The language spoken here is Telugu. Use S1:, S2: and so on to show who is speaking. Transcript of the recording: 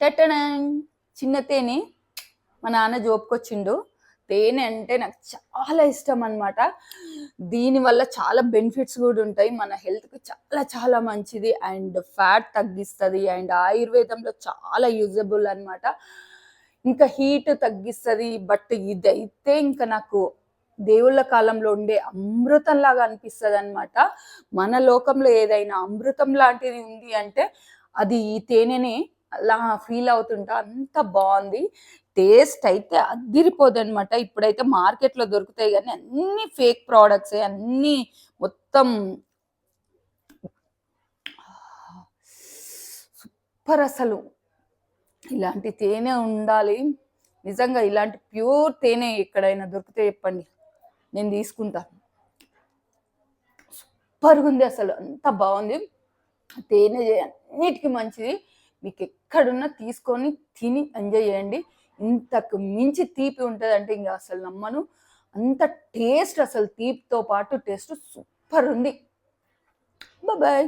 S1: టటడన్! చిన్న తేనె మా నాన్న జోపుకొచ్చిండు. తేనె అంటే నాకు చాలా ఇష్టం అనమాట. దీనివల్ల చాలా బెనిఫిట్స్ కూడా ఉంటాయి. మన హెల్త్‌కి చాలా చాలా మంచిది. And fat తగ్గిస్తది. అండ్ ఆయుర్వేదంలో చాలా యూజబుల్ అనమాట. ఇంకా హీట్ తగ్గిస్తది. బట్ ఇదైతే ఇంకా నాకు దేవుళ్ళ కాలంలో ఉండే అమృతంలాగా అనిపిస్తదనమాట. మన లోకంలో ఏదైనా అమృతం లాంటిది ఉంది అంటే అది ఈ తేనెనే. అలా ఫీల్ అవుతుంటా. అంత బాగుంది. టేస్ట్ అయితే అద్దిరిపోద్దనమాట. ఇప్పుడైతే మార్కెట్‌లో దొరుకుతాయి గానీ అన్నీ ఫేక్ ప్రొడక్ట్సే. అన్నీ మొత్తం సూపర్ అసలు. ఇలాంటి తేనె ఉండాలి. నిజంగా ఇలాంటి ప్యూర్ తేనె ఎక్కడైనా దొరికితే చెప్పండి. నేను తీసుకుంటా. సూపర్‌గుంది అసలు. అంత బాగుంది. తేనె అన్నిటికి మంచిది. మీకు ఎక్కడున్నా తీసుకొని తిని ఎంజాయ్ చేయండి. ఇంతకు మించి తీపి ఉంటదంటే ఇంక అసలు నమ్మను. అంత టేస్ట్ అసలు తీపితో పాటు టేస్ట్ సూపర్ ఉంది. బాయ్.